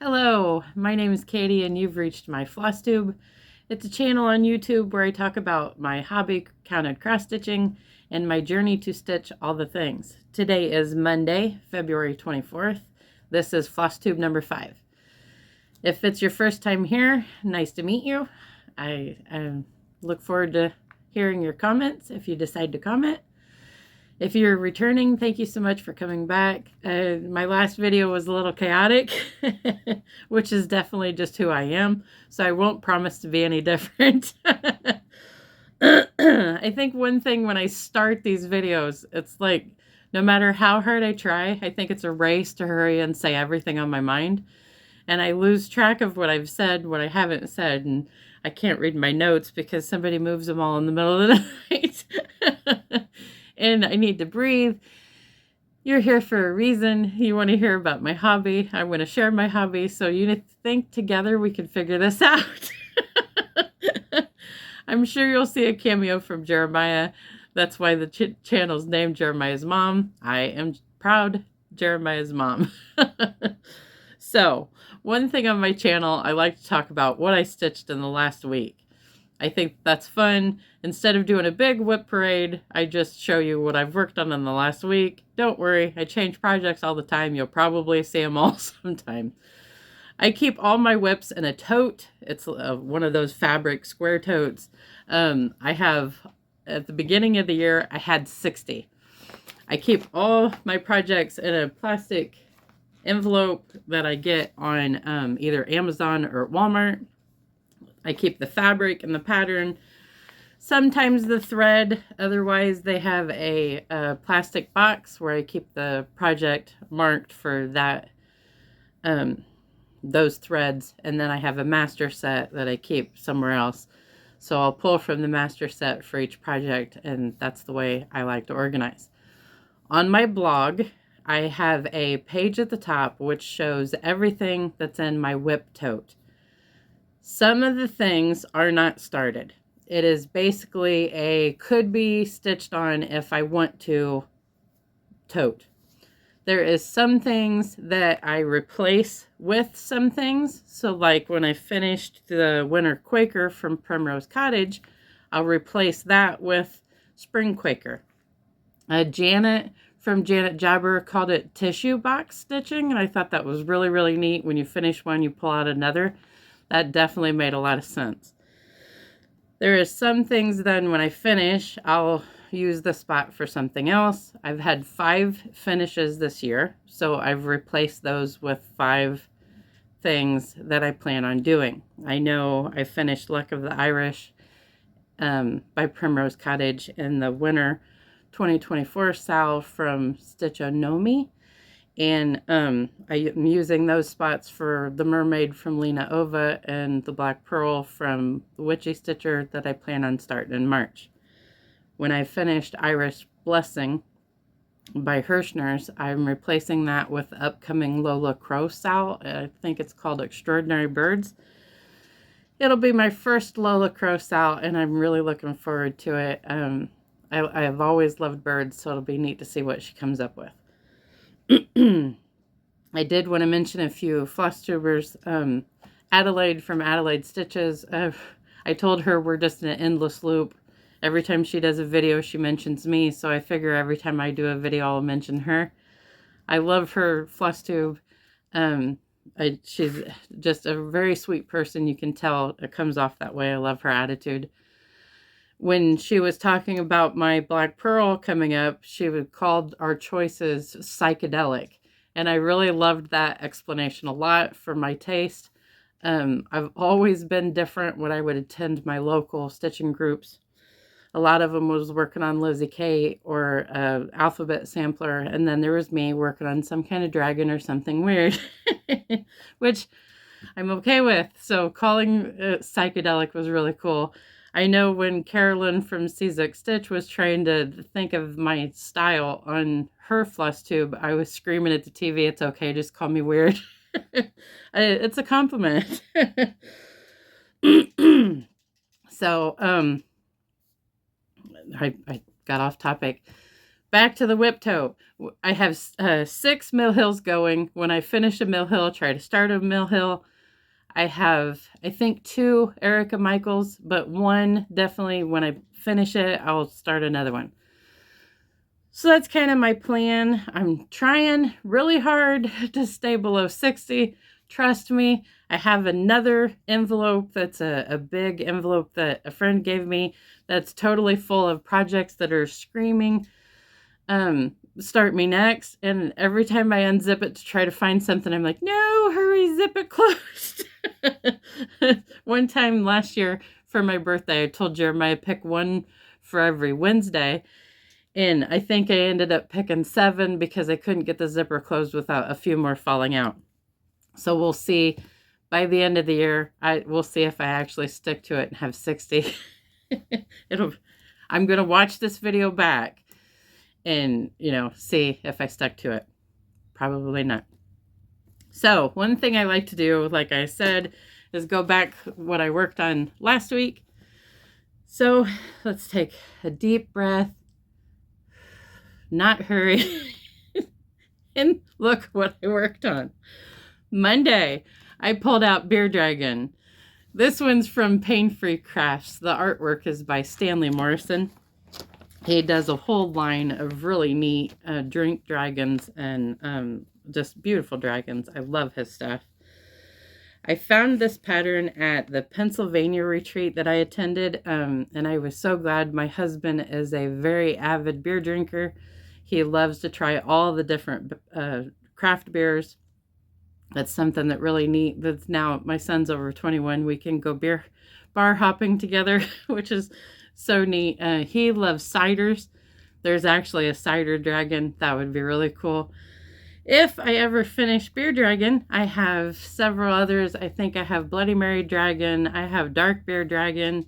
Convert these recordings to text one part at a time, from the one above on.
Hello, my name is Katie and you've reached my Flosstube. It's a channel on YouTube where I talk about my hobby, counted cross stitching, and my journey to stitch all the things. Today is Monday, February 24th. This is Flosstube number 5. If it's your first time here, nice to meet you. I look forward to hearing your comments if you decide to comment. If you're returning, thank you so much for coming back. My last video was a little chaotic, which is definitely just who I am, so I won't promise to be any different. I think one thing when I start these videos, it's like, no matter how hard I try, I think it's a race to hurry and say everything on my mind. And I lose track of what I've said, what I haven't said, and I can't read my notes because somebody moves them all in the middle of the night. And I need to breathe. You're here for a reason. You want to hear about my hobby. I want to share my hobby. So you think together we can figure this out. I'm sure you'll see a cameo from Jeremiah. That's why the channel's named Jeremiah's Mom. I am proud Jeremiah's mom. So one thing on my channel, I like to talk about what I stitched in the last week. I think that's fun. Instead of doing a big whip parade, I just show you what I've worked on in the last week. Don't worry, I change projects all the time. You'll probably see them all sometime. I keep all my whips in a tote. It's one of those fabric square totes. I have, at the beginning of the year, I had 60. I keep all my projects in a plastic envelope that I get on either Amazon or Walmart. I keep the fabric and the pattern, sometimes the thread. Otherwise, they have a plastic box where I keep the project marked for that, those threads. And then I have a master set that I keep somewhere else. So I'll pull from the master set for each project, and that's the way I like to organize. On my blog, I have a page at the top which shows everything that's in my whip tote. Some of the things are not started. It is basically a could be stitched on if I want to tote. There is some things that I replace with some things. So like when I finished the Winter Quaker from Primrose Cottage, I'll replace that with Spring Quaker. Janet from Janet Jobber called it tissue box stitching, and I thought that was really, really neat. When you finish one, you pull out another. That definitely made a lot of sense. There is some things then when I finish, I'll use the spot for something else. I've had 5 finishes this year, so I've replaced those with 5 things that I plan on doing. I know I finished Luck of the Irish by Primrose Cottage in the winter 2024 Sal from Stitch Nomi. And I am using those spots for the Mermaid from Lena Ova and the Black Pearl from the Witchy Stitcher that I plan on starting in March. When I finished Irish Blessing by Hirschner's, I'm replacing that with the upcoming Lola Crow Sal. I think it's called Extraordinary Birds. It'll be my first Lola Crow Sal, and I'm really looking forward to it. I have always loved birds, so it'll be neat to see what she comes up with. I did want to mention a few Flosstubers. Adelaide from Adelaide Stitches. I told her we're just in an endless loop. Every time she does a video, she mentions me, so I figure every time I do a video, I'll mention her. I love her Flosstube. She's just a very sweet person. You can tell it comes off that way. I love her attitude. When she was talking about my Black Pearl coming up, she would call our choices psychedelic. And I really loved that explanation a lot for my taste. I've always been different when I would attend my local stitching groups. A lot of them was working on Lizzie K or alphabet sampler. And then there was me working on some kind of dragon or something weird, which I'm okay with. So calling it psychedelic was really cool. I know when Carolyn from Czech Stitch was trying to think of my style on her Flosstube, I was screaming at the TV, "It's okay, just call me weird." It's a compliment. So, I got off topic. back to the whip toe. I have 6 mill hills going. When I finish a mill hill, try to start a mill hill. I have, I think, 2 Erica Michaels, but one definitely when I finish it, I'll start another one. So that's kind of my plan. I'm trying really hard to stay below 60. Trust me, I have another envelope that's a big envelope that a friend gave me that's totally full of projects that are screaming, start me next. And every time I unzip it to try to find something, I'm like, no, hurry, zip it closed. One time last year for my birthday, I told Jeremiah pick one for every Wednesday. And I think I ended up picking 7 because I couldn't get the zipper closed without a few more falling out. So we'll see by the end of the year. We'll see if I actually stick to it and have 60. I'm going to watch this video back and, see if I stuck to it. Probably not. So one thing I like to do, like I said, is go back what I worked on last week. So let's take a deep breath. Not hurry, and look what I worked on. Monday, I pulled out Beer Dragon. This one's from Paine Free Crafts. The artwork is by Stanley Morrison. He does a whole line of really neat drink dragons and just beautiful dragons. I love his stuff. I found this pattern at the Pennsylvania retreat that I attended, and I was so glad. My husband is a very avid beer drinker. He loves to try all the different craft beers. That's something that really neat. That's now my son's over 21. We can go bar hopping together, which is so neat. He loves ciders. There's actually a cider dragon. That would be really cool. If I ever finish Beer Dragon, I have several others. I think I have Bloody Mary Dragon. I have Dark Beer Dragon.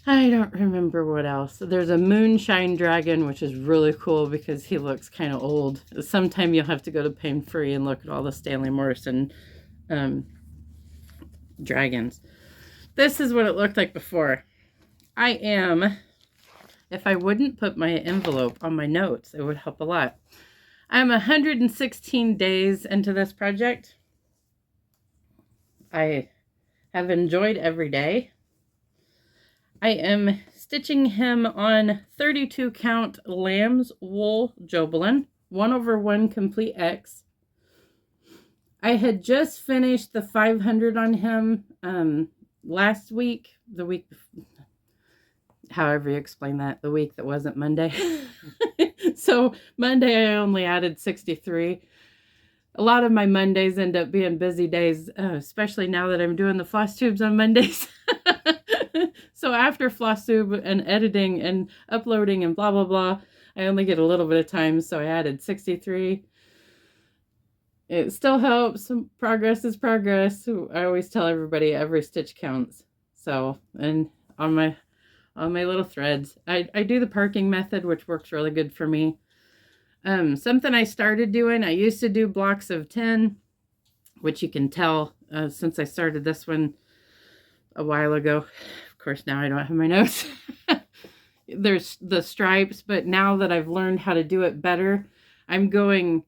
I don't remember what else. There's a Moonshine Dragon, which is really cool because he looks kind of old. Sometime you'll have to go to Pain Free and look at all the Stanley Morrison dragons. This is what it looked like before. If I wouldn't put my envelope on my notes, it would help a lot. I'm 116 days into this project. I have enjoyed every day. I am stitching him on 32 count Lambswool Jobelan, 1/1 complete X. I had just finished the 500 on him last week, however you explain that, the week that wasn't Monday. So Monday I only added 63. A lot of my Mondays end up being busy days, especially now that I'm doing the Flosstubes on Mondays. So after Flosstube and editing and uploading and blah, blah, blah, I only get a little bit of time, so I added 63. It still helps. Progress is progress. I always tell everybody every stitch counts. So, and on my little threads, I do the parking method, which works really good for me. Something I started doing, I used to do blocks of 10, which you can tell since I started this one a while ago. Of course, now I don't have my notes. There's the stripes, but now that I've learned how to do it better, I'm going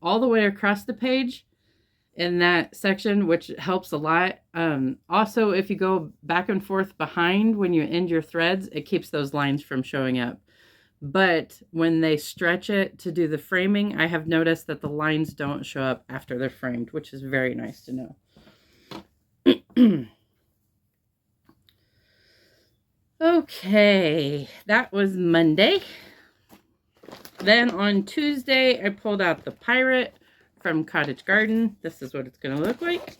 all the way across the page in that section, which helps a lot. Also, if you go back and forth behind when you end your threads, it keeps those lines from showing up. But when they stretch it to do the framing, I have noticed that the lines don't show up after they're framed, which is very nice to know. Okay, that was Monday. Then on Tuesday, I pulled out the Pirate from Cottage Garden. This is what it's going to look like.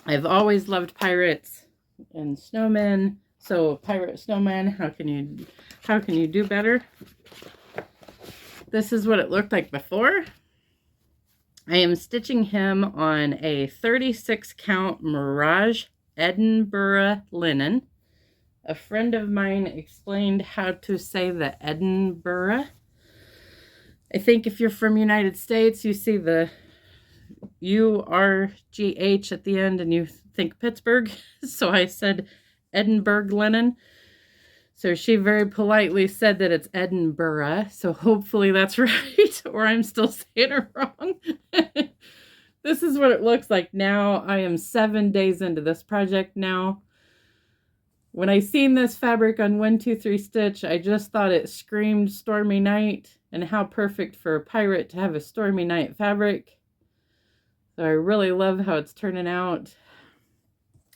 I've always loved pirates and snowmen. So pirate snowman, how can you do better? This is what it looked like before. I am stitching him on a 36 count Mirage Edinburg linen. A friend of mine explained how to say the Edinburg. I think if you're from United States, you see the URGH at the end and you think Pittsburgh. So I said Edinburg linen. So she very politely said that it's Edinburgh, so hopefully that's right, or I'm still saying it wrong. This is what it looks like now. I am 7 days into this project now. When I seen this fabric on 123 Stitch, I just thought it screamed Stormy Night, and how perfect for a pirate to have a Stormy Night fabric. So I really love how it's turning out.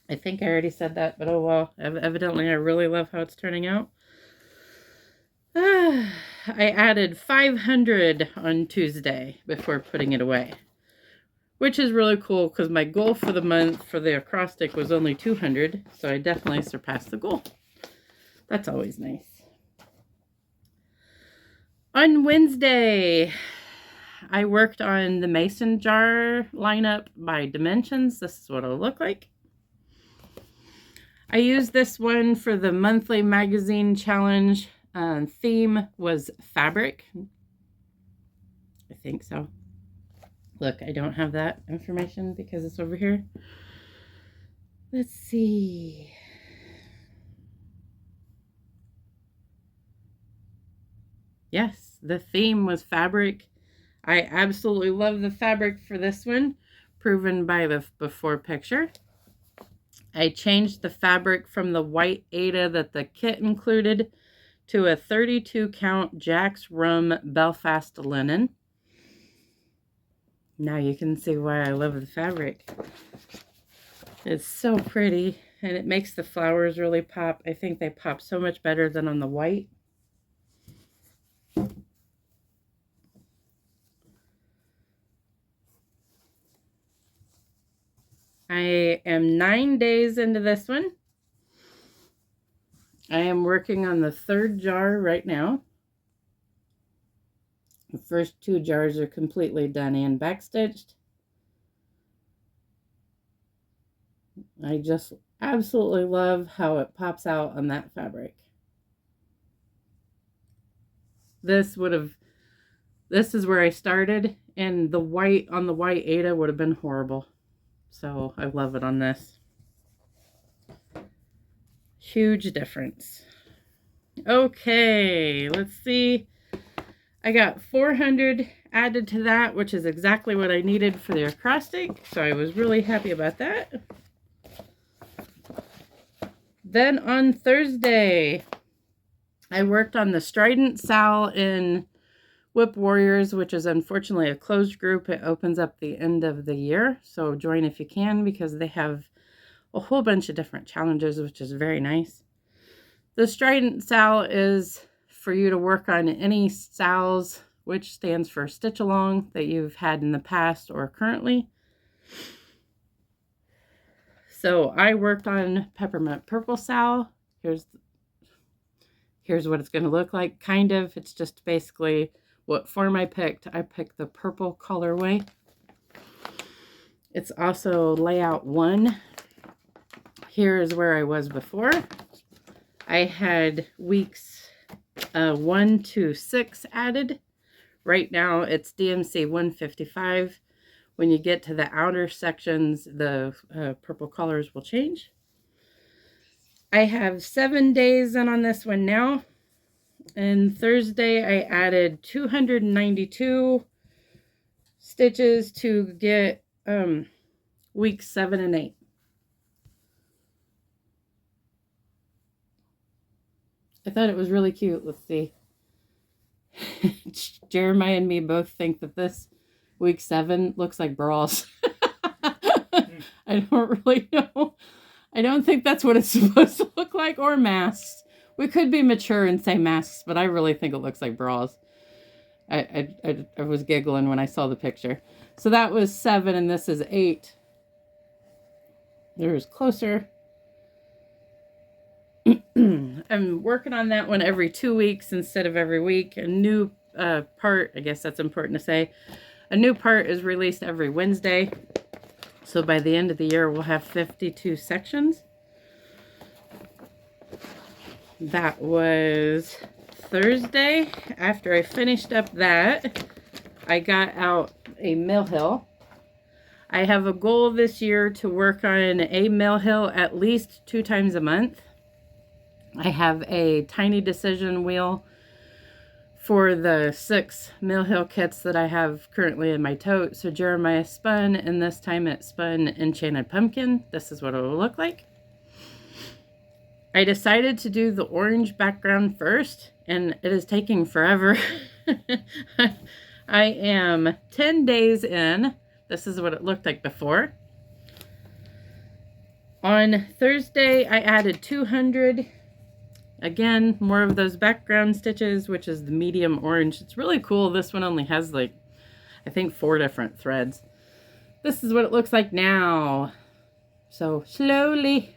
I think I already said that, but oh well. Evidently, I really love how it's turning out. I added 500 on Tuesday before putting it away, which is really cool because my goal for the month for the acrostic was only 200, so I definitely surpassed the goal. That's always nice. On Wednesday, I worked on the mason jar lineup by dimensions. This is what it'll look like. I used this one for the monthly magazine challenge. Theme was fabric. I think so. Look, I don't have that information because it's over here. Let's see. Yes, the theme was fabric. I absolutely love the fabric for this one, proven by the before picture. I changed the fabric from the white Aida that the kit included to a 32 count Jack's Rum Belfast linen. Now you can see why I love the fabric. It's so pretty, and it makes the flowers really pop. I think they pop so much better than on the white. I am 9 days into this one. I am working on the third jar right now. The first 2 jars are completely done and backstitched. I just absolutely love how it pops out on that fabric. This is where I started, and the white on the white Aida would have been horrible. So I love it on this. Huge difference. Okay, let's see. I got 400 added to that, which is exactly what I needed for the acrostic. So I was really happy about that. Then on Thursday, I worked on the Strident Sal in Whip Warriors, which is unfortunately a closed group. It opens up the end of the year, so join if you can because they have a whole bunch of different challenges, which is very nice. The Strident Sal is for you to work on any sals, which stands for stitch along, that you've had in the past or currently. So I worked on Peppermint Purple Sal. Here's what it's going to look like, kind of. It's just basically what form I picked. I picked the purple colorway. It's also layout 1. Here is where I was before. I had weeks 1 to 6 added. Right now it's DMC 155. When you get to the outer sections, the purple colors will change. I have 7 days in on this one now. And Thursday I added 292 stitches to get weeks 7 and 8. I thought it was really cute. Let's see. Jeremiah and me both think that this week 7 looks like bras. I don't really know. I don't think that's what it's supposed to look like, or masks. We could be mature and say masks, but I really think it looks like bras. I was giggling when I saw the picture. So that was 7 and this is 8. There's closer. I'm working on that one every 2 weeks instead of every week. A new part, I guess that's important to say. A new part is released every Wednesday. So by the end of the year, we'll have 52 sections. That was Thursday. After I finished up that, I got out a mill hill. I have a goal this year to work on a mill hill at least 2 times a month. I have a tiny decision wheel for the 6 Mill Hill kits that I have currently in my tote. So Jeremiah spun, and this time it spun Enchanted Pumpkin. This is what it will look like. I decided to do the orange background first, and it is taking forever. I am 10 days in. This is what it looked like before. On Thursday, I added 200. Again, more of those background stitches, which is the medium orange. It's really cool. This one only has like, I think 4 different threads. This is what it looks like now. So slowly,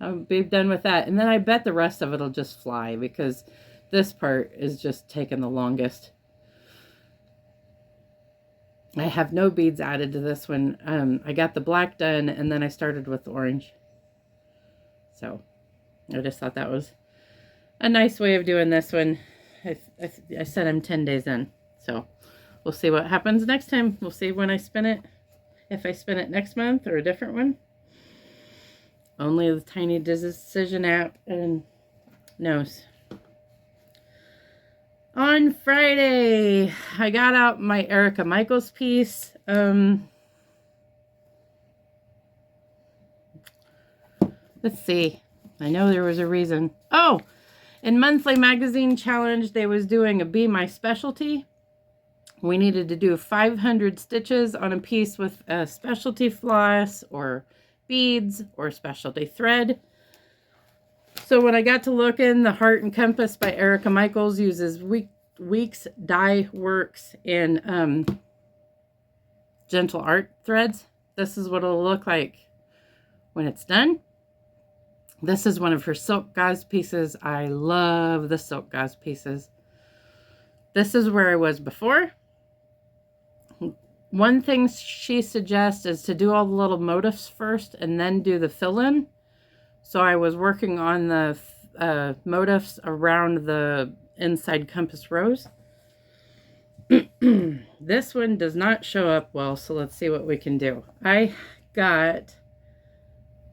I'll be done with that. And then I bet the rest of it will just fly because this part is just taking the longest. I have no beads added to this one. I got the black done and then I started with the orange. So I just thought that was a nice way of doing this one. I said I'm 10 days in. So we'll see what happens next time. We'll see when I spin it. If I spin it next month or a different one. Only the Tiny Decision app and knows. On Friday, I got out my Erica Michaels piece. Let's see. I know there was a reason. Oh, in Monthly Magazine Challenge, they was doing a Be My Specialty. We needed to do 500 stitches on a piece with a specialty floss or beads or specialty thread. So when I got to looking, the Heart and Compass by Erica Michaels uses Weeks Dye Works and Gentle Art threads. This is what it'll look like when it's done. This is one of her silk gauze pieces. I love the silk gauze pieces. This is where I was before. One thing she suggests is to do all the little motifs first and then do the fill-in. So I was working on the motifs around the inside compass rows. This one does not show up well, so let's see what we can do. I got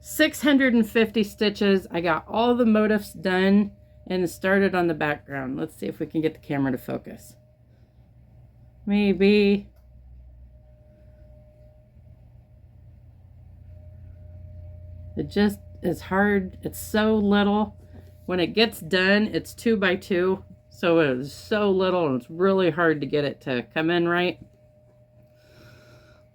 650 stitches. I got all the motifs done and started on the background. Let's see if we can get the camera to focus. Maybe. It just is hard. It's so little. When it gets done, it's 2 by 2. So it is so little and it's really hard to get it to come in right.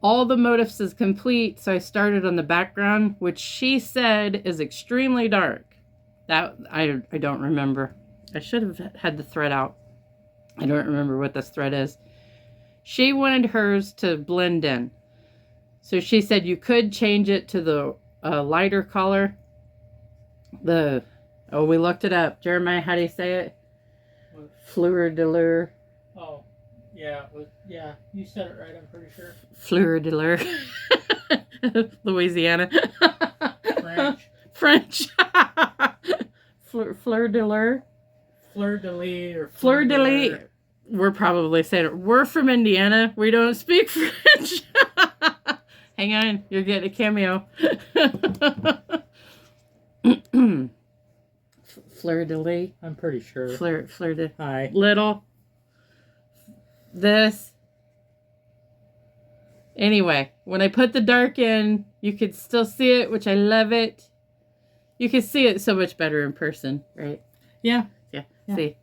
All the motifs is complete, so I started on the background, which she said is extremely dark. That I don't remember. I should have had the thread out. I don't remember what this thread is. She wanted hers to blend in. So she said you could change it to the lighter color. We looked it up. Jeremiah, how do you say it? Fleur de lure. Oh, yeah, yeah, you said it right, I'm pretty sure. Fleur de lure. Louisiana. French. Fleur de lure. Fleur de lis or Fleur de lis. We're probably saying it. We're from Indiana. We don't speak French. Hang on, you're getting a cameo. Fleur de lis. I'm pretty sure. Fleur de. Hi. Little. This. Anyway, when I put the dark in, you could still see it, which I love it. You can see it so much better in person, right? Yeah. Yeah. See,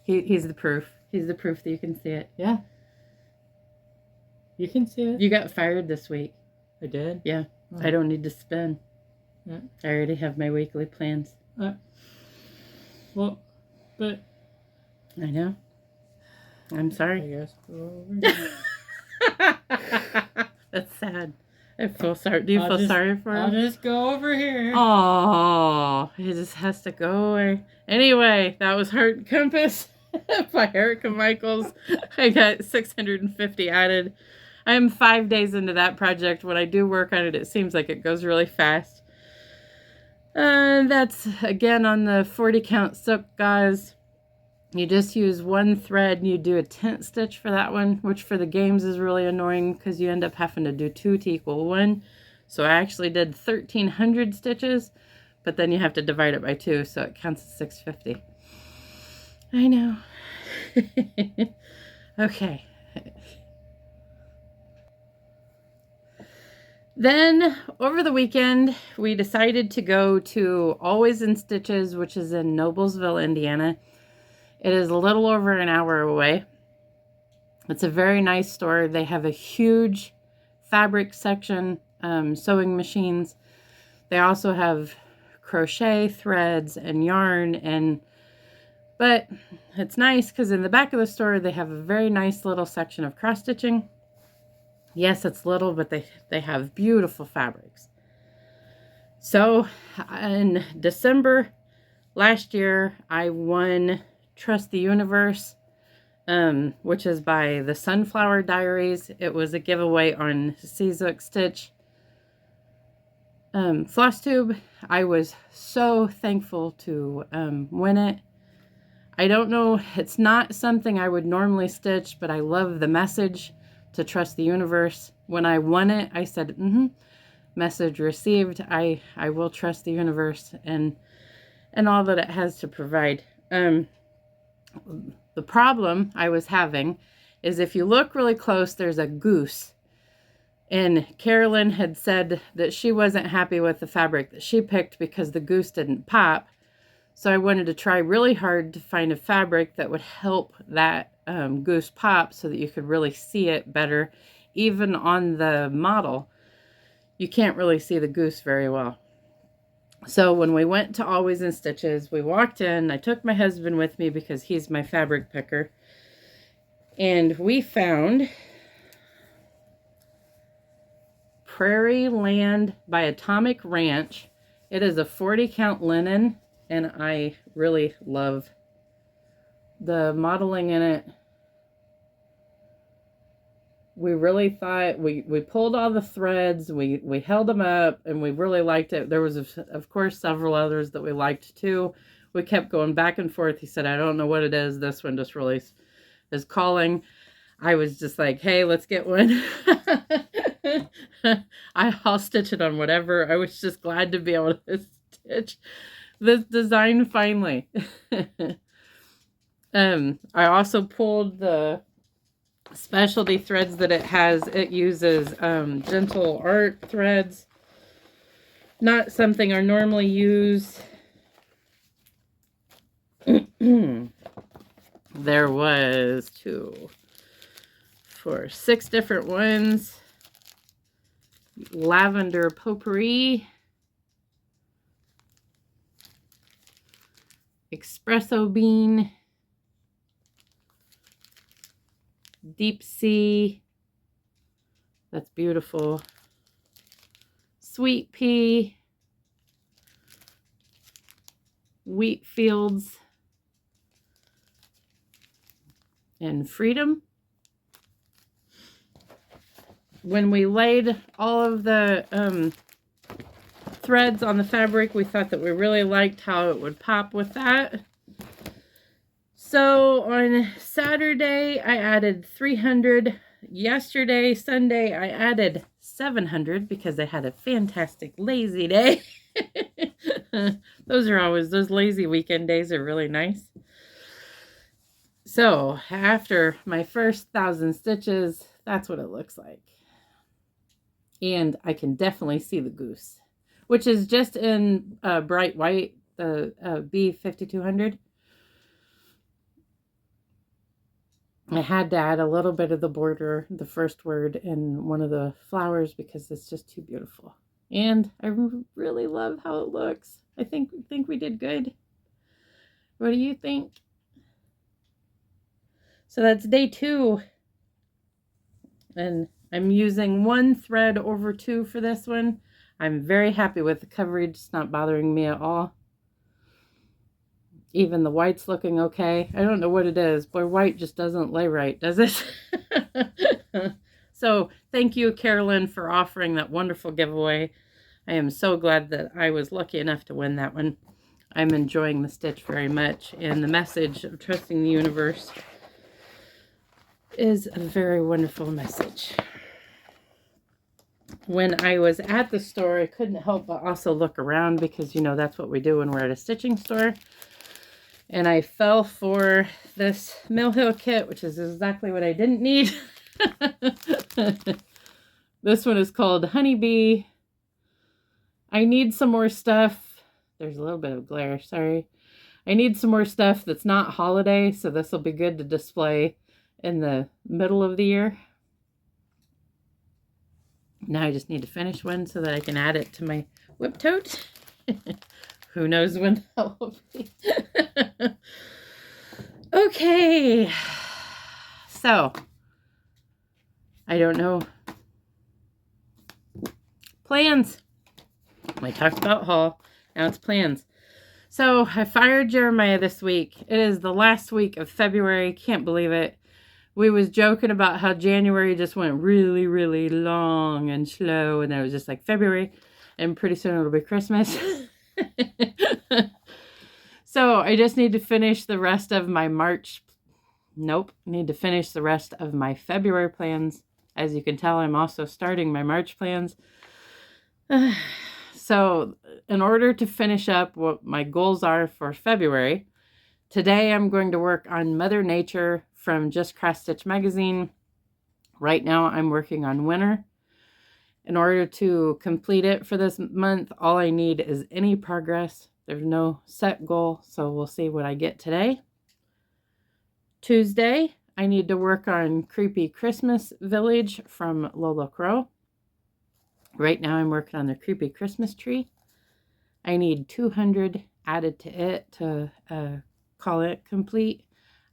he's the proof. He's the proof that you can see it. Yeah. You can see it. You got fired this week. I did? Yeah. Oh. I don't need to spin. Yeah. I already have my weekly plans. Well, but... I know. I'm sorry. I guess. That's sad. I feel sorry. Do you feel sorry for him? I'll just go over here. Oh, he just has to go away. Anyway, that was Heart and Compass by Erica Michaels. I got 650 added. I'm 5 days into that project. When I do work on it, it seems like it goes really fast. That's, again, on the 40 count silk gauze. You just use one thread and you do a tent stitch for that one, which for the games is really annoying because you end up having to do 2 to equal 1. So I actually did 1,300 stitches, but then you have to divide it by 2, so it counts as 650. I know. Okay. Then over the weekend, we decided to go to Always in Stitches, which is in Noblesville, Indiana. It is a little over an hour away. It's a very nice store. They have a huge fabric section, sewing machines. They also have crochet threads and yarn, but it's nice because in the back of the store, they have a very nice little section of cross stitching. Yes, it's little, but they have beautiful fabrics. So in December last year, I won Trust the Universe, which is by the Sunflower Diaries. It was a giveaway on Seazook Stitch. Flosstube. I was so thankful to win it. I don't know, it's not something I would normally stitch, but I love the message to trust the universe. When I won it, I said, message received. I will trust the universe and all that it has to provide. The problem I was having is if you look really close, there's a goose. And Carolyn had said that she wasn't happy with the fabric that she picked because the goose didn't pop. So I wanted to try really hard to find a fabric that would help that goose pop so that you could really see it better. Even on the model, you can't really see the goose very well. So when we went to Always in Stitches, we walked in. I took my husband with me because he's my fabric picker. And we found Prairie Land by Atomic Ranch. It is a 40 count linen, and I really love the modeling in it. We really thought, we pulled all the threads, we held them up, and we really liked it. There was, of course, several others that we liked too. We kept going back and forth. He said, I don't know what it is. This one just really is calling. I was just like, hey, let's get one. I'll stitch it on whatever. I was just glad to be able to stitch this design finally. I also pulled the specialty threads that it has. It uses gentle art threads, not something I normally use. There was 2, 4, 6 different ones. Lavender Potpourri, Espresso Bean, Deep Sea, that's beautiful, Sweet Pea, Wheat Fields, and Freedom. When we laid all of the threads on the fabric, we thought that we really liked how it would pop with that. So on Saturday, I added 300. Yesterday, Sunday, I added 700 because I had a fantastic lazy day. Those lazy weekend days are really nice. So after my first 1,000 stitches, that's what it looks like. And I can definitely see the goose, which is just in bright white, the B5200. I had to add a little bit of the border, the first word in one of the flowers, because it's just too beautiful. And I really love how it looks. I think we did good. What do you think? So that's day 2. And I'm using 1 thread over 2 for this one. I'm very happy with the coverage. It's not bothering me at all. Even the white's looking okay. I don't know what it is, but white just doesn't lay right, does it? So thank you, Carolyn, for offering that wonderful giveaway. I am so glad that I was lucky enough to win that one. I'm enjoying the stitch very much, and the message of trusting the universe is a very wonderful message. when I was at the store, I couldn't help but also look around because, you know, that's what we do when we're at a stitching store. And I fell for this Mill Hill kit, which is exactly what I didn't need. This one is called Honeybee. I need some more stuff. There's a little bit of glare, sorry. I need some more stuff that's not holiday, so this will be good to display in the middle of the year. Now I just need to finish one so that I can add it to my whip tote. Who knows when that will be. Okay. So, I don't know. Plans. I talked about haul. Now it's plans. So, I fired Jeremiah this week. It is the last week of February. Can't believe it. We was joking about how January just went really, really long and slow. And then it was just like February. And pretty soon it'll be Christmas. So I just need to finish the rest of my March. Nope. Need to finish the rest of my February plans. As you can tell, I'm also starting my March plans. So in order to finish up what my goals are for February, today I'm going to work on Mother Nature from Just Cross Stitch magazine. Right now I'm working on Winter. In order to complete it for this month, all I need is any progress. There's no set goal, so we'll see what I get today. Tuesday, I need to work on Creepy Christmas Village from Lola Crow. Right now I'm working on the Creepy Christmas tree. I need 200 added to it to call it complete.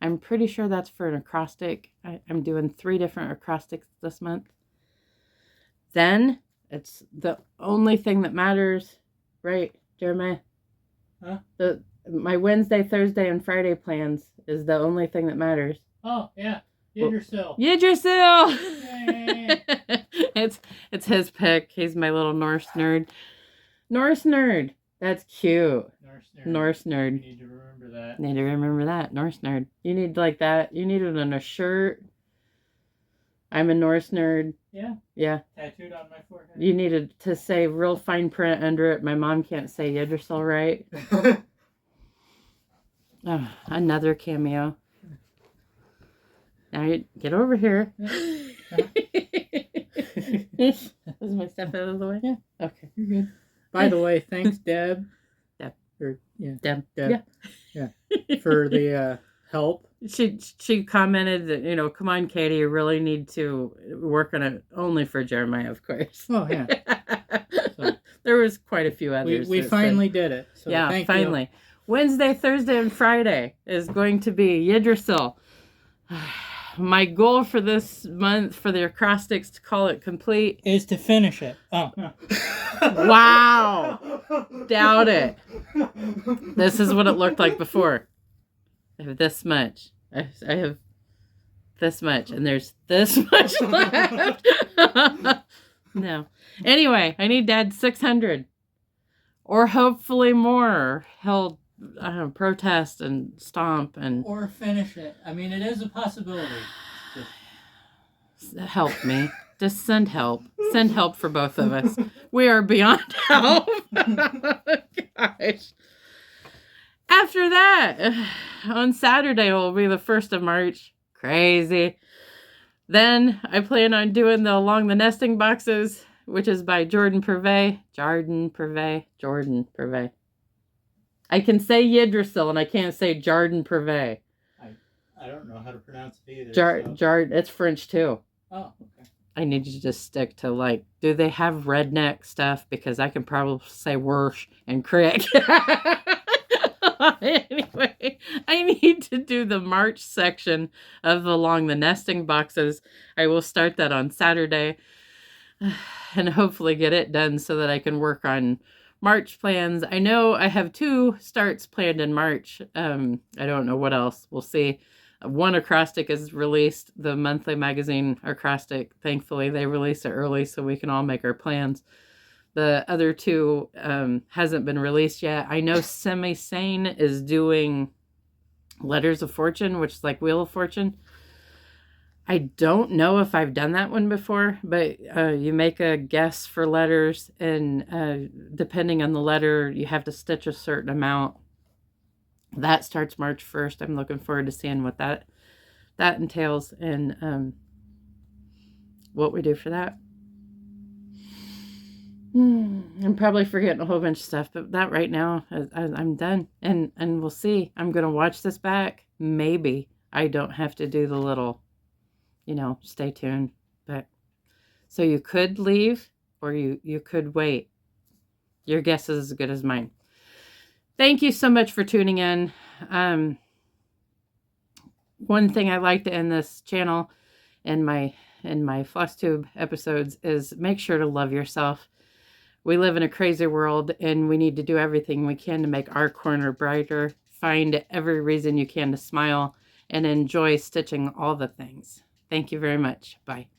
I'm pretty sure that's for an acrostic. I'm doing 3 different acrostics this month. Then it's the only thing that matters, right, Jeremiah? Huh? My Wednesday, Thursday, and Friday plans is the only thing that matters. Oh, yeah. Yggdrasil. Yggdrasil! Yay! It's his pick. He's my little Norse nerd. Norse nerd. That's cute. Norse nerd. You need to remember that. Need to remember that. Norse nerd. You need like that. You need it on a shirt. I'm a Norse nerd. Yeah. Yeah. Tattooed on my forehead. You needed to say real fine print under it. My mom can't say Yggdrasil right. Oh, another cameo. Now you get over here. Is my step out of the way? Yeah. Okay. You're good. By the way, thanks, Deb. Deb. Deb. Yeah. For the help. She commented that, you know, come on, Katie, you really need to work on it only for Jeremiah, of course. Oh, yeah. So, there was quite a few others. We finally did it. So yeah, thank finally. You. Wednesday, Thursday, and Friday is going to be Yggdrasil. My goal for this month for the acrostics to call it complete is to finish it. Oh. Wow. Doubt it. This is what it looked like before. I have this much. I have this much, and there's this much left. No. Anyway, I need to add 600. Or hopefully more. He'll protest and stomp and... Or finish it. I mean, it is a possibility. Help me. Just send help. Send help for both of us. We are beyond help. Gosh. After that, on Saturday will be the 1st of March. Crazy. Then I plan on doing the Along the Nesting Boxes, which is by Jordan Purvey. Jordan Purvey. I can say Yggdrasil and I can't say Jordan Purvey. I don't know how to pronounce it either. It's French too. Oh, okay. I need you to just stick to, like, do they have redneck stuff? Because I can probably say Wersh and Crick. Anyway, I need to do the March section of Along the Nesting Boxes. I will start that on Saturday and hopefully get it done so that I can work on March plans. I know I have 2 starts planned in March. I don't know what else. We'll see. One acrostic is released, the monthly magazine acrostic. Thankfully, they release it early so we can all make our plans. The other 2 hasn't been released yet. I know Semi-Sane is doing Letters of Fortune, which is like Wheel of Fortune. I don't know if I've done that one before, but you make a guess for letters, and depending on the letter, you have to stitch a certain amount. That starts March 1st. I'm looking forward to seeing what that entails, and what we do for that. I'm probably forgetting a whole bunch of stuff, but that right now, I'm done, and we'll see. I'm gonna watch this back. Maybe I don't have to do the little, stay tuned. But so you could leave, or you could wait. Your guess is as good as mine. Thank you so much for tuning in. One thing I like to end this channel and my Flosstube episodes is make sure to love yourself. We live in a crazy world, and we need to do everything we can to make our corner brighter. Find every reason you can to smile and enjoy stitching all the things. Thank you very much. Bye.